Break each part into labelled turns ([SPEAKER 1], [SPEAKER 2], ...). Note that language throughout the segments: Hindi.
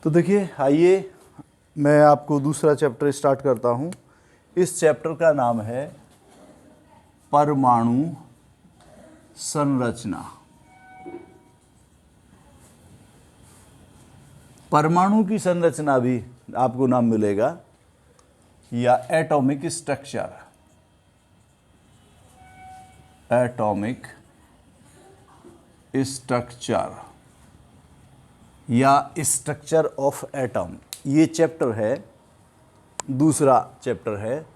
[SPEAKER 1] तो देखिए, आइए मैं आपको दूसरा चैप्टर स्टार्ट करता हूँ। इस चैप्टर का नाम है परमाणु संरचना। परमाणु की संरचना भी आपको नाम मिलेगा या एटॉमिक स्ट्रक्चर, एटॉमिक स्ट्रक्चर या स्ट्रक्चर ऑफ एटम। ये चैप्टर है, दूसरा चैप्टर है।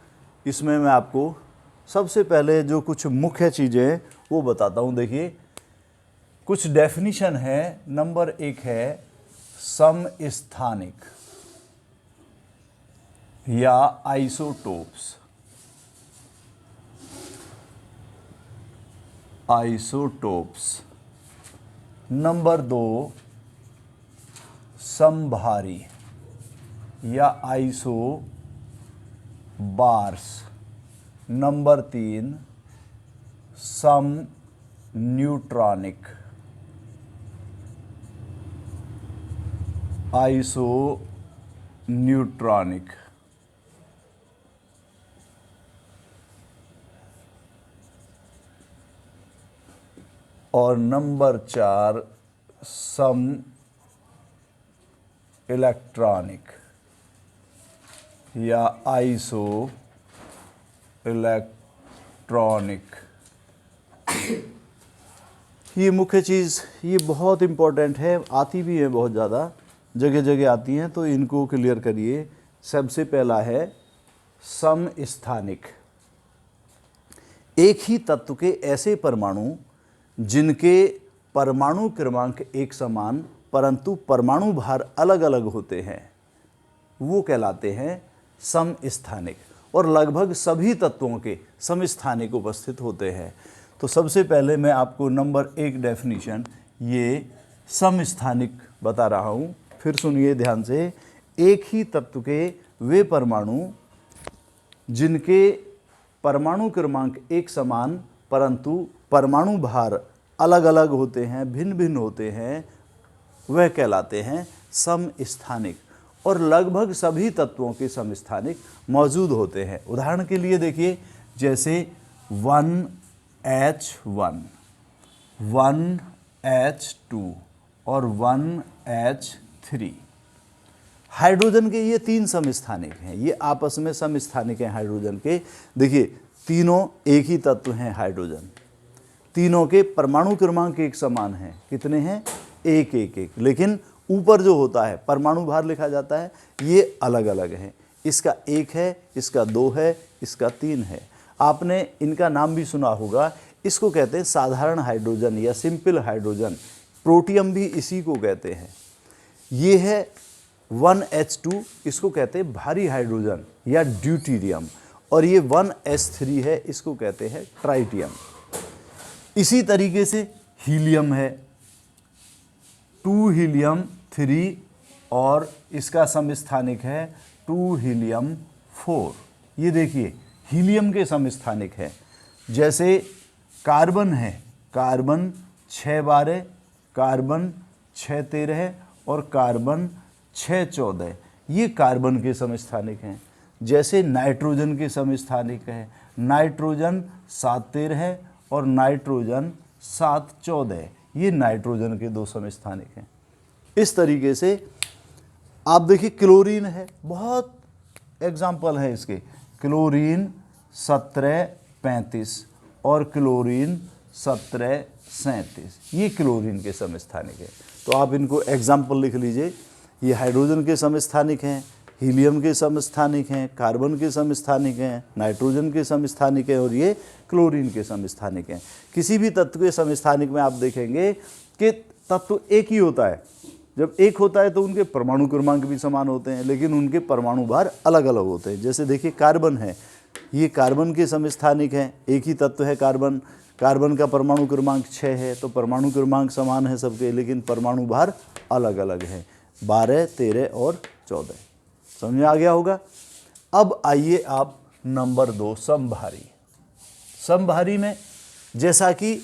[SPEAKER 1] इसमें मैं आपको सबसे पहले जो कुछ मुख्य चीज़ें हैं वो बताता हूँ। देखिए, कुछ डेफिनेशन है। नंबर 1 है समस्थानिक या आइसोटोप्स, आइसोटोप्स। नंबर 2 समभारी या आइसोबार्स। नंबर 3 सम न्यूट्रॉनिक, आइसो न्यूट्रॉनिक। और नंबर 4 सम इलेक्ट्रॉनिक या आइसो इलेक्ट्रॉनिक। ये मुख्य चीज़, ये बहुत इम्पोर्टेंट है, आती भी है, बहुत ज़्यादा जगह जगह आती हैं, तो इनको क्लियर करिए। सबसे पहला है समस्थानिक। एक ही तत्व के ऐसे परमाणु जिनके परमाणु क्रमांक एक समान परंतु परमाणु भार अलग अलग होते हैं, वो कहलाते हैं समस्थानिक। और लगभग सभी तत्वों के समस्थानिक उपस्थित होते हैं। तो सबसे पहले मैं आपको नंबर 1 डेफिनेशन ये समस्थानिक बता रहा हूँ। फिर सुनिए ध्यान से। एक ही तत्व के वे परमाणु जिनके परमाणु क्रमांक एक समान परंतु परमाणु भार अलग अलग होते हैं, भिन्न भिन्न होते हैं, वह कहलाते हैं समस्थानिक। और लगभग सभी तत्वों के समस्थानिक मौजूद होते हैं। उदाहरण के लिए देखिए, जैसे 1H1, 1H2 और 1H3। हाइड्रोजन के ये 3 समस्थानिक हैं, ये आपस में समस्थानिक हैं हाइड्रोजन के। देखिए, तीनों एक ही तत्व हैं हाइड्रोजन, तीनों के परमाणु क्रमांक एक समान हैं। कितने हैं? एक एक एक। लेकिन ऊपर जो होता है परमाणु भार लिखा जाता है, ये अलग अलग हैं। इसका 1 है, इसका 2 है, इसका 3 है। आपने इनका नाम भी सुना होगा। इसको कहते हैं साधारण हाइड्रोजन या सिंपल हाइड्रोजन। प्रोटियम भी इसी को कहते हैं। ये है 1H2, इसको कहते हैं भारी हाइड्रोजन या ड्यूटेरियम। और ये 1S3 है, इसको कहते हैं ट्राइटियम। इसी तरीके से हीलियम है, 2 हीलियम 3 और इसका समस्थानिक है 2 हीलियम 4। ये देखिए, हीलियम के समस्थानिक है। जैसे कार्बन है, कार्बन 612, कार्बन 613 और कार्बन 614, ये कार्बन के समस्थानिक हैं। जैसे नाइट्रोजन के समस्थानिक है, नाइट्रोजन 713 और नाइट्रोजन 714, ये नाइट्रोजन के 2 समस्थानिक हैं। इस तरीके से आप देखिए, क्लोरीन है, बहुत एग्जाम्पल है इसके। क्लोरीन 1735 और क्लोरीन 1737, ये क्लोरीन के समस्थानिक है। तो आप इनको एग्जाम्पल लिख लीजिए। ये हाइड्रोजन के समस्थानिक हैं, हीलियम के समस्थानिक हैं, कार्बन के समस्थानिक हैं, नाइट्रोजन के समस्थानिक हैं और ये क्लोरीन के समस्थानिक हैं। किसी भी तत्व के समस्थानिक में आप देखेंगे कि तत्व एक ही होता है। जब एक होता है तो उनके परमाणु क्रमांक भी समान होते हैं, लेकिन उनके परमाणु भार अलग अलग होते हैं। जैसे देखिए, कार्बन है, ये कार्बन के समस्थानिक हैं, एक ही तत्व है कार्बन। कार्बन का परमाणु क्रमांक 6 है, तो परमाणु क्रमांक समान है सबके, लेकिन परमाणु भार अलग अलग हैं, 12, 13 और 14। समझ में आ गया होगा। अब आइए आप नंबर 2 समभारी। समभारी में जैसा कि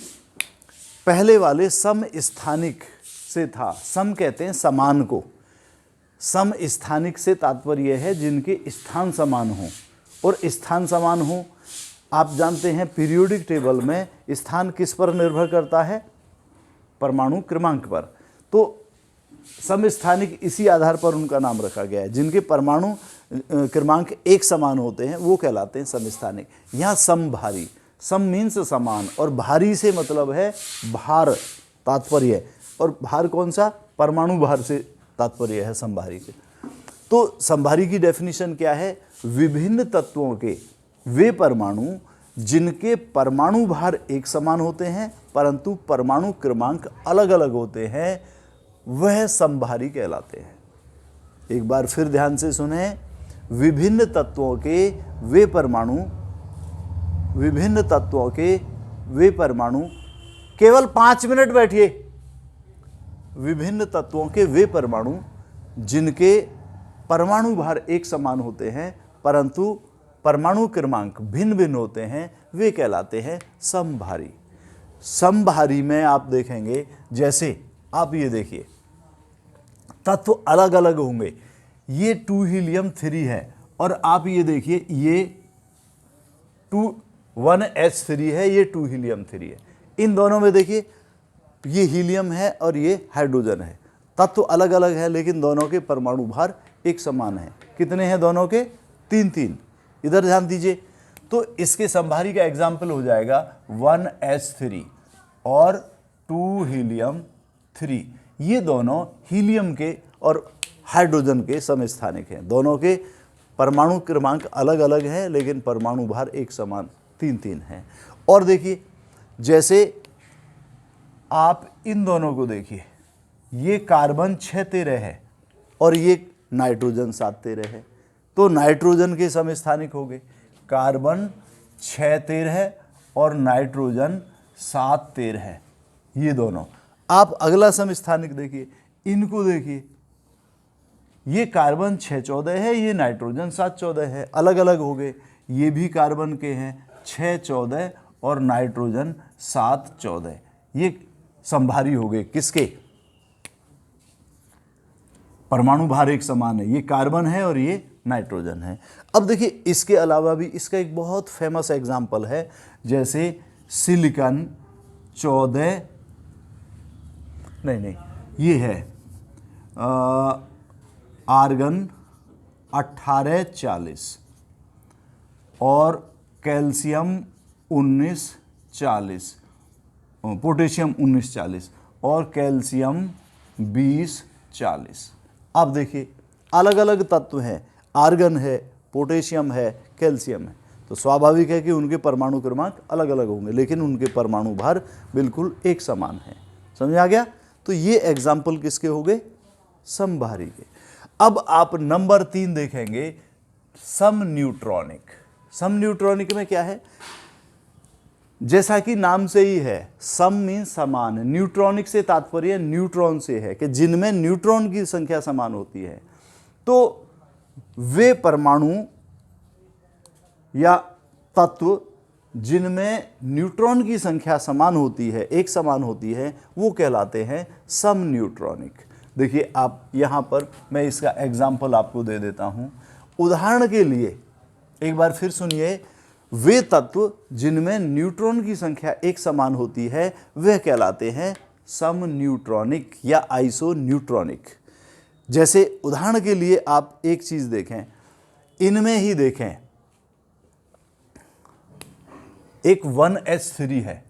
[SPEAKER 1] पहले वाले समस्थानिक से था, सम कहते हैं समान को, समस्थानिक से तात्पर्य है जिनके स्थान समान हो, और स्थान समान हो आप जानते हैं पीरियोडिक टेबल में स्थान किस पर निर्भर करता है, परमाणु क्रमांक पर। तो समस्थानिक इसी आधार पर उनका नाम रखा गया है, जिनके परमाणु क्रमांक एक समान होते हैं वो कहलाते हैं समस्थानिक। यहाँ समभारी, सम मीन्स समान, और भारी से मतलब है भार तात्पर्य, और भार कौन सा, परमाणु भार से तात्पर्य है समभारी के। तो समभारी की डेफिनेशन क्या है, विभिन्न तत्वों के वे परमाणु जिनके परमाणु भार एक समान होते हैं परंतु परमाणु क्रमांक अलग अलग होते हैं, वह समभारी कहलाते हैं। एक बार फिर ध्यान से सुने, विभिन्न तत्वों के वे परमाणु, विभिन्न तत्वों के वे परमाणु, केवल 5 मिनट बैठिए, विभिन्न तत्वों के वे परमाणु जिनके परमाणु भार एक समान होते हैं परंतु परमाणु क्रमांक भिन्न भिन्न होते हैं, वे कहलाते हैं समभारी। समभारी में आप देखेंगे, जैसे आप ये देखिए तत्व अलग अलग होंगे, ये 2 हीलियम 3 है, और आप ये देखिए ये 1H3 है, ये 2 हीलियम 3 है। इन दोनों में देखिए ये हीलियम है और ये हाइड्रोजन है, तत्व अलग अलग है लेकिन दोनों के परमाणु भार एक समान है। कितने हैं दोनों के, 3-3। इधर ध्यान दीजिए, तो इसके समभारी का एग्जाम्पल हो जाएगा 1H3 और 2 हीलियम 3। ये दोनों हीलियम के और हाइड्रोजन के समस्थानिक हैं, दोनों के परमाणु क्रमांक अलग अलग हैं लेकिन परमाणु भार एक समान 3-3 हैं। और देखिए जैसे आप इन दोनों को देखिए, ये कार्बन 6-13 है और ये नाइट्रोजन 7-13 है, तो नाइट्रोजन के समस्थानिक हो गए, कार्बन 6-13 है और नाइट्रोजन 7-13 है, ये दोनों। आप अगला समस्थानिक देखिए, इनको देखिए, ये कार्बन 6-14 है, ये नाइट्रोजन 7-14 है, अलग अलग हो गए। ये भी कार्बन के हैं 6-14 और नाइट्रोजन 7-14, ये समभारी हो गए किसके, परमाणु भार एक समान है, ये कार्बन है और ये नाइट्रोजन है। अब देखिए इसके अलावा भी इसका एक बहुत फेमस एग्जाम्पल है, जैसे सिलिकॉन 14, नहीं ये है आर्गन 1840 और कैल्शियम 1940, पोटेशियम 1940 और कैल्शियम 2040। अब देखिए अलग अलग तत्व हैं, आर्गन है, पोटेशियम है, कैल्शियम है, तो स्वाभाविक है कि उनके परमाणु क्रमांक अलग अलग होंगे लेकिन उनके परमाणु भार बिल्कुल एक समान है। समझ आ गया? तो ये एग्जाम्पल किसके हो गए, समभारी के। अब आप नंबर 3 देखेंगे, सम न्यूट्रॉनिक। सम न्यूट्रॉनिक में क्या है, जैसा कि नाम से ही है, सम मीन समान, न्यूट्रॉनिक से तात्पर्य न्यूट्रॉन से है कि जिनमें न्यूट्रॉन की संख्या समान होती है। तो वे परमाणु या तत्व जिनमें न्यूट्रॉन की संख्या समान होती है, एक समान होती है, वो कहलाते हैं सम न्यूट्रॉनिक। देखिए आप यहाँ पर मैं इसका एग्जाम्पल आपको दे देता हूँ। उदाहरण के लिए एक बार फिर सुनिए, वे तत्व जिनमें न्यूट्रॉन की संख्या एक समान होती है वह कहलाते हैं सम न्यूट्रॉनिक या आइसो न्यूट्रॉनिक। जैसे उदाहरण के लिए आप एक चीज़ देखें, इनमें ही देखें, एक 1H3 है,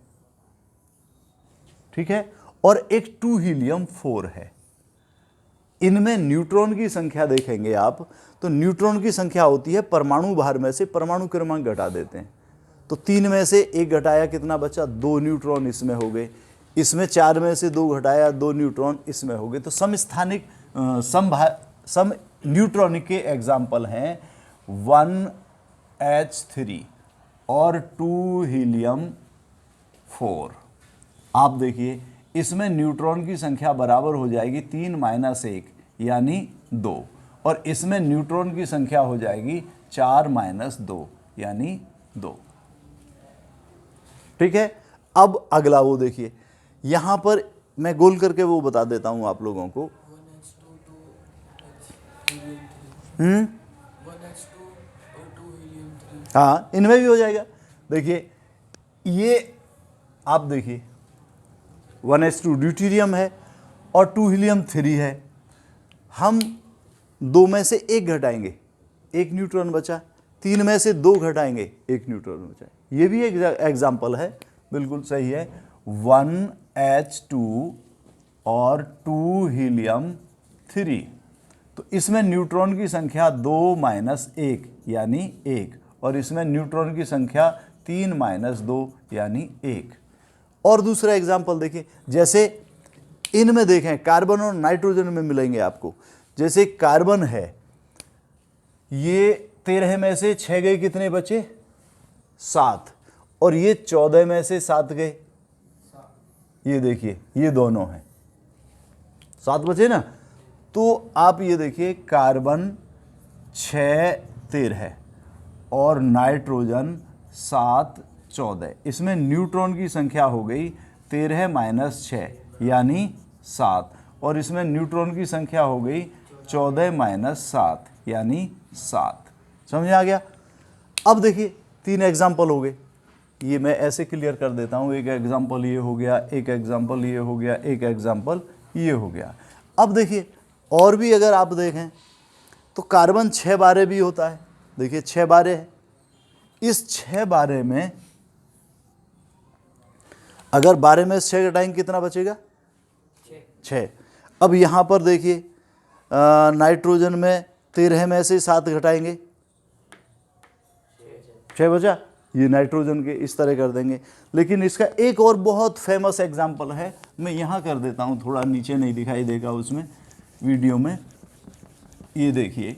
[SPEAKER 1] ठीक है, और एक 2 हीलियम 4 है। इनमें न्यूट्रॉन की संख्या देखेंगे आप, तो न्यूट्रॉन की संख्या होती है परमाणु भार में से परमाणु क्रमांक घटा देते हैं, तो 3 में से 1 घटाया, कितना बचा, 2 न्यूट्रॉन इसमें हो गए। इसमें 4 में से 2 घटाया, 2 न्यूट्रॉन इसमें हो गए। तो समस्थानिक सम न्यूट्रॉनिक के एग्जाम्पल हैं 1H3 और 2 हीलियम 4। आप देखिए इसमें न्यूट्रॉन की संख्या बराबर हो जाएगी 3 - 1 यानी 2, और इसमें न्यूट्रॉन की संख्या हो जाएगी 4 - 2 यानी 2। ठीक है। अब अगला वो देखिए, यहां पर मैं गोल करके वो बता देता हूं आप लोगों को। हाँ, इनमें भी हो जाएगा। देखिए ये आप देखिए 1s2 ड्यूटेरियम है और 2 हीलियम 3 है। हम 2 में से 1 घटाएंगे, 1 न्यूट्रॉन बचा। 3 में से 2 घटाएंगे, 1 न्यूट्रॉन बचा। ये भी एक एग्जाम्पल है, बिल्कुल सही है। 1h2 और 2 हीलियम 3, तो इसमें न्यूट्रॉन की संख्या 2 माइनस 1 यानी 1, और इसमें न्यूट्रॉन की संख्या 3 माइनस 2 यानी 1। और दूसरा एग्जाम्पल देखिए, जैसे इनमें देखें कार्बन और नाइट्रोजन में मिलेंगे आपको। जैसे कार्बन है, ये 13 में से 6 गए, कितने बचे? 7, और ये 14 में से 7 गए, ये देखिए ये दोनों हैं, 7 बचे ना। तो आप ये देखिए कार्बन 6 13 और नाइट्रोजन 7 14, इसमें न्यूट्रॉन की संख्या हो गई 13 माइनस 6 यानी 7, और इसमें न्यूट्रॉन की संख्या हो गई 14 माइनस 7 यानी 7। समझ आ गया? अब देखिए 3 एग्जाम्पल हो गए, ये मैं ऐसे क्लियर कर देता हूँ। एक एग्जाम्पल ये हो गया, एक एग्जाम्पल ये हो गया, एक एग्जाम्पल ये हो गया। अब देखिए और भी अगर आप देखें तो कार्बन 6 बारे भी होता है। देखिए 6 बारे है, इस 6 बारे में अगर 12 में 6 घटाएंगे कितना बचेगा? 6। अब यहाँ पर देखिए नाइट्रोजन में 13 में से 7 घटाएंगे, 6 बचा। ये नाइट्रोजन के इस तरह कर देंगे। लेकिन इसका एक और बहुत फेमस एग्जाम्पल है, मैं यहाँ कर देता हूँ, थोड़ा नीचे नहीं दिखाई देगा उसमें वीडियो में। ये देखिए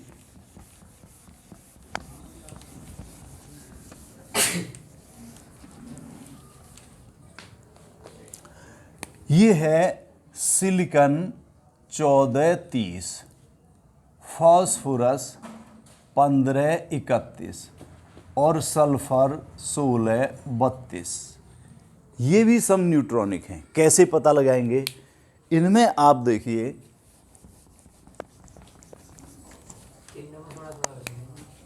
[SPEAKER 1] ये है सिलिकॉन 1430, फास्फोरस 1531 और सल्फर 1632। ये भी सम न्यूट्रॉनिक हैं। कैसे पता लगाएंगे? इनमें आप देखिए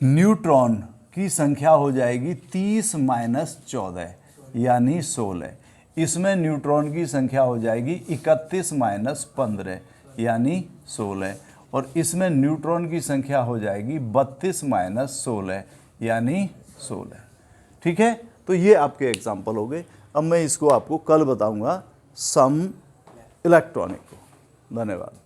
[SPEAKER 1] न्यूट्रॉन की संख्या हो जाएगी 30 माइनस 14 यानी 16। इसमें न्यूट्रॉन की संख्या हो जाएगी 31 माइनस 15 यानी 16, और इसमें न्यूट्रॉन की संख्या हो जाएगी 32 माइनस 16 यानी 16। ठीक है, तो ये आपके एग्जाम्पल हो गए। अब मैं इसको आपको कल बताऊंगा सम इलेक्ट्रॉनिक को। धन्यवाद।